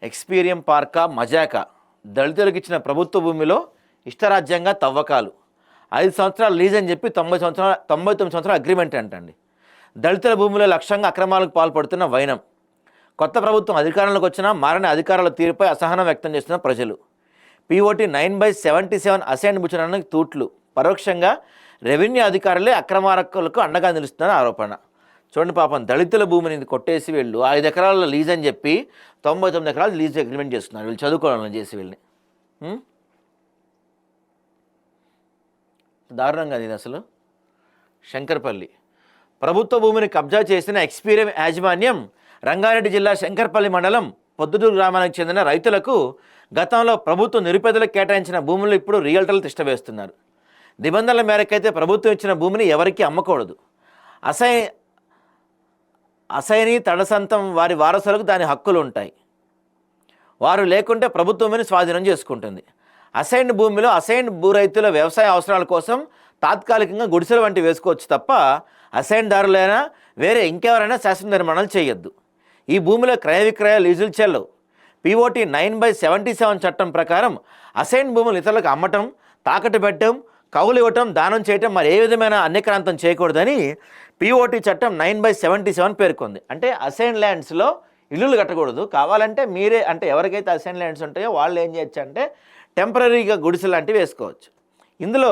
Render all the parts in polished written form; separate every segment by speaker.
Speaker 1: ఎక్స్పీరియం పార్కా మజాకా దళితులకు ఇచ్చిన ప్రభుత్వ భూమిలో ఇష్టరాజ్యంగా తవ్వకాలు 5 సంవత్సరాలు లీజ్ అని చెప్పి 99 సంవత్సరాల అగ్రిమెంట్ అంటండి. దళితుల భూమిలో లక్ష్యంగా అక్రమాలకు పాల్పడుతున్న వైనం. కొత్త ప్రభుత్వం అధికారంలోకి వచ్చినా మారని అధికారుల తీరుపై అసహనం వ్యక్తం చేస్తున్న ప్రజలు. పిఓటి 9/77 అసైన్ ముచ్చడానికి తూట్లు. పరోక్షంగా రెవెన్యూ అధికారులే అక్రమార్కులకు అండగా నిలుస్తున్న ఆరోపణ. చూడండి పాపం, దళితుల భూమిని కొట్టేసి వీళ్ళు 5 ఎకరాల లీజ్ అని చెప్పి 99 ఎకరాలు లీజ్ అగ్రిమెంట్ చేస్తున్నారు వీళ్ళు చదువుకోవాలని చేసి వీళ్ళని. దారుణంగా ఇది అసలు. శంకర్పల్లి ప్రభుత్వ భూమిని కబ్జా చేసిన ఎక్స్పీరియం యాజమాన్యం రంగారెడ్డి జిల్లా శంకర్పల్లి మండలం పొద్దుటూరు గ్రామానికి చెందిన రైతులకు గతంలో ప్రభుత్వం నిరుపేదలకు కేటాయించిన భూములు ఇప్పుడు రియల్టర్లు తిష్టవేస్తున్నారు. నిబంధనల మేరకైతే ప్రభుత్వం ఇచ్చిన భూమిని ఎవరికీ అమ్మకూడదు. అసైని తడసంతం వారి వారసులకు దాని హక్కులు ఉంటాయి. వారు లేకుంటే ప్రభుత్వమని స్వాధీనం చేసుకుంటుంది. అసైన్డ్ భూమిలో అసైన్డ్ భూ రైతుల వ్యవసాయ అవసరాల కోసం తాత్కాలికంగా గుడిసెలు వంటి వేసుకోవచ్చు తప్ప అసైన్దారులైనా వేరే ఇంకెవరైనా శాసన నిర్మాణాలు చేయొద్దు. ఈ భూమిలో క్రయ విక్రయ లీజులు చెల్లవు. పిఓటి 9/77 చట్టం ప్రకారం అసైన్డ్ భూములు ఇతరులకు అమ్మటం, తాకట్టు పెట్టడం, కౌలు ఇవ్వటం, దానం చేయటం మరి ఏ విధమైన అన్యక్రాంతం చేయకూడదని పిఓటి చట్టం 9/77 పేర్కొంది. అంటే అసైన్ ల్యాండ్స్లో ఇల్లులు కట్టకూడదు. కావాలంటే మీరే, అంటే ఎవరికైతే అసైన్ ల్యాండ్స్ ఉంటాయో వాళ్ళు ఏం చేయొచ్చు అంటే టెంపరీగా గుడిసెలు లాంటివి వేసుకోవచ్చు. ఇందులో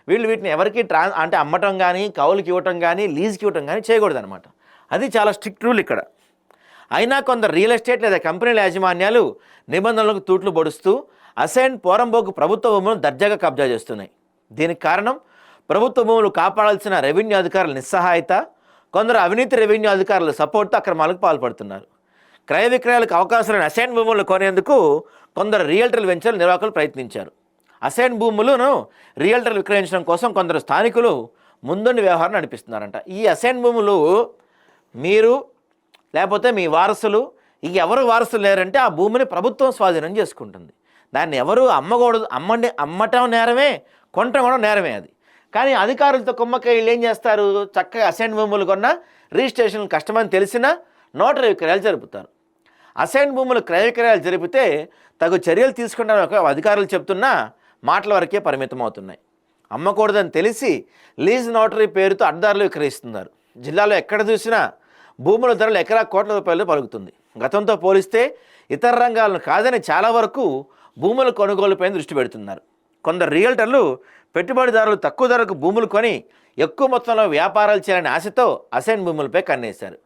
Speaker 1: వీళ్ళు వీటిని ఎవరికి అంటే అమ్మటం కానీ, కౌలుకి ఇవ్వటం కానీ, లీజ్కి ఇవ్వటం కానీ చేయకూడదు అనమాట. అది చాలా స్ట్రిక్ట్ రూల్ ఇక్కడ. అయినా కొందరు రియల్ ఎస్టేట్ లేదా కంపెనీల యాజమాన్యాలు నిబంధనలకు తూట్లు పొడుస్తూ అసైన్ పోరంబోకు ప్రభుత్వ భూములను దర్జాగా కబ్జా చేస్తున్నాయి. దీనికి కారణం ప్రభుత్వ భూములు కాపాడాల్సిన రెవెన్యూ అధికారుల నిస్సహాయత, కొందరు అవినీతి రెవెన్యూ అధికారుల సపోర్ట్తో అక్రమాలకు పాల్పడుతున్నారు. క్రయ విక్రయాలకు అవకాశాలను అసైన్ భూములు కొనేందుకు కొందరు రియల్టర్ల వెంచర్ నిర్వాహకులు ప్రయత్నించారు. అసైన్ భూములను రియల్టర్లు విక్రయించడం కోసం కొందరు స్థానికులు ముందుండి వ్యవహారం నడిపిస్తున్నారంట. ఈ అసైన్ భూములు మీరు లేకపోతే మీ వారసులు, ఇక ఎవరు వారసులు లేరంటే ఆ భూమిని ప్రభుత్వం స్వాధీనం చేసుకుంటుంది. దాన్ని ఎవరు అమ్మకూడదు. అమ్మటం నేరమే, కొనటం కూడా నేరమే అది. కానీ అధికారులతో కుమ్మక్క వీళ్ళు ఏం చేస్తారు, చక్కగా అసైన్ భూములు కొన్న రిజిస్ట్రేషన్ కష్టమని తెలిసినా నోటరీ విక్రయాలు జరుపుతారు. అసైన్ భూములు క్రయ విక్రయాలు జరిపితే తగు చర్యలు తీసుకుంటారని ఒక అధికారులు చెప్తున్నా మాటల వరకే పరిమితం అవుతున్నాయి. అమ్మకూడదని తెలిసి లీజ్ నోటరీ పేరుతో అడ్డదారులు విక్రయిస్తున్నారు. జిల్లాలో ఎక్కడ చూసినా భూముల ధరలు ఎకరా కోట్ల రూపాయలు పలుకుతుంది. గతంతో పోలిస్తే ఇతర రంగాలను కాదని చాలా వరకు భూముల కొనుగోలుపై దృష్టి పెడుతున్నారు. కొందరు రియల్టర్లు పెట్టుబడిదారులు తక్కువ ధరకు భూములు కొని ఎక్కువ మొత్తంలో వ్యాపారాలు చేయాలనే ఆశతో అసైన్ భూములపై కన్నేశారు.